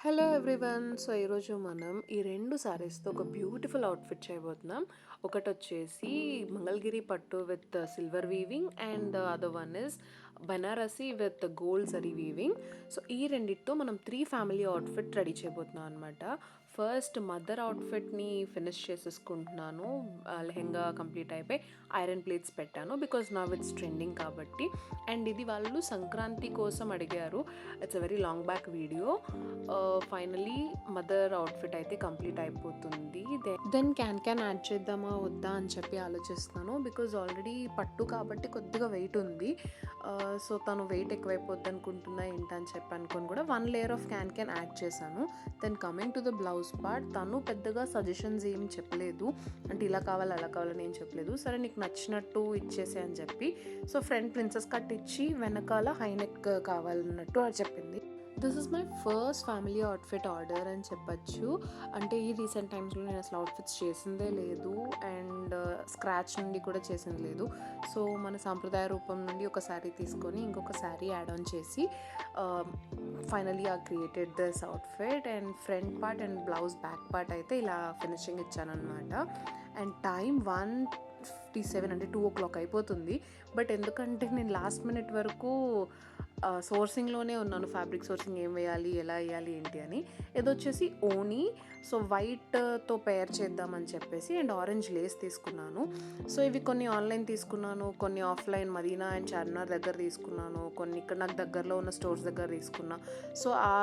Hello everyone. So ఈరోజు మనం ఈ రెండు సారీస్తో ఒక బ్యూటిఫుల్ అవుట్ఫిట్ చేయబోతున్నాం. ఒకటి వచ్చేసి మంగళగిరి పట్టు with silver weaving and the other one is Banarasi with gold zari weaving. So ఈ రెండిటితో మనం 3 ఫ్యామిలీ అవుట్ఫిట్ రెడీ చేయబోతున్నాం అనమాట. ఫస్ట్ మదర్ అవుట్ఫిట్ని ఫినిష్ చేసేసుకుంటున్నాను. లెహెంగా కంప్లీట్ అయిపోయి ఐరన్ ప్లేట్స్ పెట్టాను బికాజ్ నవ్ ఇట్స్ ట్రెండింగ్ కాబట్టి. అండ్ ఇది వాళ్ళు సంక్రాంతి కోసం అడిగారు. It's a very long back video. Finally mother outfit అయితే కంప్లీట్ అయిపోతుంది. దెన్ క్యాన్ యాడ్ చేద్దామా వద్దా అని చెప్పి ఆలోచిస్తున్నాను బికాజ్ ఆల్రెడీ పట్టు కాబట్టి కొద్దిగా వెయిట్ ఉంది. సో తను వెయిట్ ఎక్కువైపోద్ది అనుకుంటున్నా ఏంటని చెప్పి అనుకొని కూడా 1 లేయర్ ఆఫ్ క్యాన్ యాడ్ చేశాను. Then coming to the blouse part, తను పెద్దగా సజెషన్స్ ఏం చెప్పలేదు. అంటే ఇలా కావాలి అలా కావాలని ఏం చెప్పలేదు. సరే నీకు నచ్చినట్టు ఇచ్చేసే అని చెప్పి సో ఫ్రంట్ ప్రిన్సెస్ కట్ ఇచ్చి వెనకాల హై నెక్ కావాలన్నట్టు అది చెప్పింది. This is my first family outfit order అని చెప్పచ్చు. అంటే ఈ రీసెంట్ టైమ్స్లో నేను అసలు అవుట్ఫిట్స్ చేసిందే లేదు అండ్ స్క్రాచ్ నుండి కూడా చేసింది లేదు. సో మన సాంప్రదాయ రూపం నుండి ఒక శారీ తీసుకొని ఇంకొక శారీ యాడ్ ఆన్ చేసి ఫైనలీ ఆ created this outfit. And front part and blouse back part అయితే ఇలా ఫినిషింగ్ ఇచ్చానమాట. అండ్ టైం 1:57 అంటే 2 o'clock అయిపోతుంది. బట్ ఎందుకంటే నేను లాస్ట్ మినిట్ వరకు సోర్సింగ్లోనే ఉన్నాను. ఫ్యాబ్రిక్ సోర్సింగ్ ఏం వేయాలి, ఎలా వేయాలి ఏంటి అని. ఇది వచ్చేసి ఓనీ. సో వైట్తో పేర్ చేద్దామని చెప్పేసి అండ్ ఆరెంజ్ లేస్ తీసుకున్నాను. సో ఇవి కొన్ని ఆన్లైన్ తీసుకున్నాను, కొన్ని ఆఫ్లైన్ మదీనా అండ్ చార్మినార్ దగ్గర తీసుకున్నాను, కొన్ని ఇక్కడ నాకు దగ్గరలో ఉన్న స్టోర్స్ దగ్గర తీసుకున్నా. సో ఆ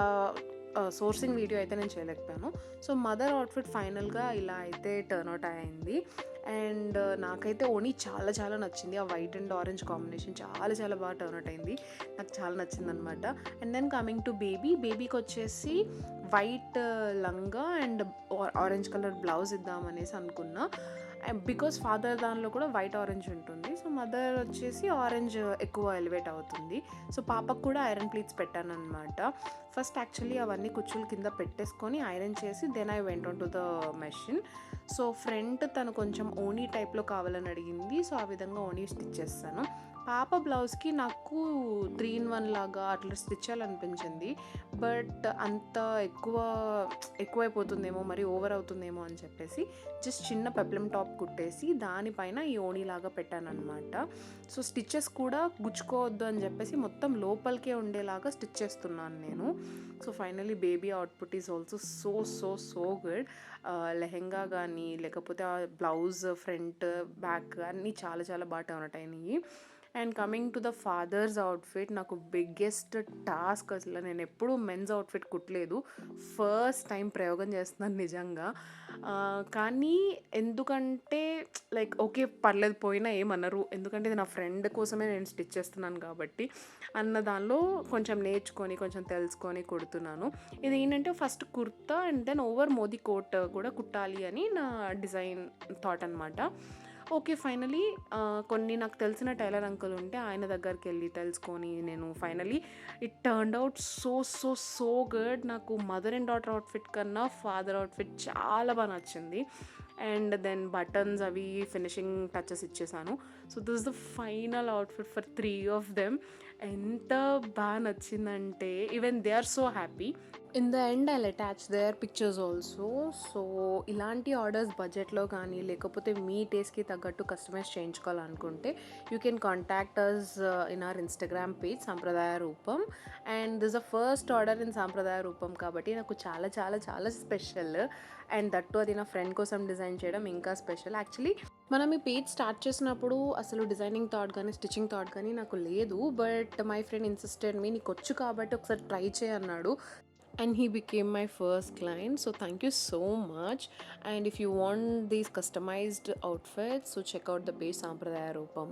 సోర్సింగ్ వీడియో అయితే నేను చేయలేకపోయాను. సో మదర్ అవుట్ఫిట్ ఫైనల్గా ఇలా అయితే టర్న్అవుట్ అయింది. అండ్ నాకైతే ఓనీ చాలా చాలా నచ్చింది. ఆ వైట్ అండ్ ఆరెంజ్ కాంబినేషన్ చాలా చాలా బాగా టర్న్అవుట్ అయింది. నాకు చాలా నచ్చింది అనమాట. అండ్ దెన్ కమింగ్ టు బేబీకి వచ్చేసి వైట్ లంగా అండ్ ఆరెంజ్ కలర్ బ్లౌజ్ ఇద్దామనేసి అనుకున్నా. బికాస్ ఫాదర్ దానిలో కూడా వైట్ ఆరెంజ్ ఉంటుంది. సో మదర్ వచ్చేసి ఆరెంజ్ ఎక్కువ ఎలివేట్ అవుతుంది. సో పాపకు కూడా ఐరన్ ప్లీట్స్ పెట్టాను అనమాట. ఫస్ట్ యాక్చువల్లీ అవన్నీ కుచ్చులు కింద పెట్టేసుకొని ఐరన్ చేసి then I went on to the machine. So front తను కొంచెం ఓనీ టైప్లో కావాలని అడిగింది. సో ఆ విధంగా ఓనీ స్టిచ్ చేస్తాను. పాప బ్లౌజ్కి నాకు 3-in-1 లాగా అట్లా స్టిచ్ చేయాలనిపించింది. బట్ అంత ఎక్కువైపోతుందేమో, మరి ఓవర్ అవుతుందేమో అని చెప్పేసి జస్ట్ చిన్న పెప్లమ్ టాప్ కుట్టేసి దానిపైన ఈ ఓనీ లాగా పెట్టానమాట. సో స్టిచ్చెస్ కూడా గుచ్చుకోవద్దు అని చెప్పేసి మొత్తం లోపలికే ఉండేలాగా స్టిచ్ చేస్తున్నాను నేను. So finally baby output is also so good. Lehenga కానీ లేకపోతే ఆ బ్లౌజ్ ఫ్రంట్ బ్యాక్ అన్నీ చాలా చాలా బాగా టర్న్ అయినాయి. And coming to the father's outfit, నాకు బిగ్గెస్ట్ టాస్క్. అసలు నేను ఎప్పుడూ మెన్స్ అవుట్ఫిట్ కుట్టలేదు, ఫస్ట్ టైం ప్రయోగం చేస్తున్నాను నిజంగా. కానీ ఎందుకంటే లైక్ ఓకే పర్లేదు పోయినా ఏమనరు, ఎందుకంటే ఇది నా ఫ్రెండ్ కోసమే నేను స్టిచ్ చేస్తున్నాను కాబట్టి అన్న దానిలో కొంచెం నేర్చుకొని కొంచెం తెలుసుకొని కుడుతున్నాను. ఇది ఏంటంటే first kurta and then over Modi coat కూడా కుట్టాలి అని నా డిజైన్ థాట్ అనమాట. ఓకే ఫైనలీ కొన్ని నాకు తెలిసిన టైలర్ అంకుల్ ఉంటే ఆయన దగ్గరికి వెళ్ళి తెలుసుకొని నేను finally it turned out so good. నాకు మదర్ అండ్ డాటర్ అవుట్ఫిట్ కన్నా ఫాదర్ అవుట్ఫిట్ చాలా బాగా నచ్చింది. అండ్ దెన్ బటన్స్ అవి ఫినిషింగ్ టచెస్ ఇచ్చేసాను. So this is the final outfit for 3 of them. ఎంత బాగా నచ్చిందంటే even they are so happy. In the end I'll attach their pictures also. So ఇలాంటి ఆర్డర్స్ బడ్జెట్లో కానీ లేకపోతే మీ టేస్ట్కి తగ్గట్టు కస్టమైజ్ చేయించుకోవాలనుకుంటే you can contact us in our Instagram page సాంప్రదాయ రూపం. And this a first order in సాంప్రదాయ రూపం కాబట్టి నాకు చాలా చాలా చాలా స్పెషల్. అండ్ దట్టు అది నా ఫ్రెండ్ కోసం డిజైన్ చేయడం ఇంకా స్పెషల్. యాక్చువల్లీ మనం ఈ పేజ్ స్టార్ట్ చేసినప్పుడు అసలు డిజైనింగ్ థాట్ కానీ స్టిచ్చింగ్ థాట్ కానీ నాకు లేదు. బట్ మై ఫ్రెండ్ ఇన్సిస్టెడ్ మీ నీకు వచ్చు కాబట్టి ఒకసారి try చేయన్నాడు. And he became my first client. So thank you so much. And if you want these customized outfits, so check out the page Sampradaya Rupam.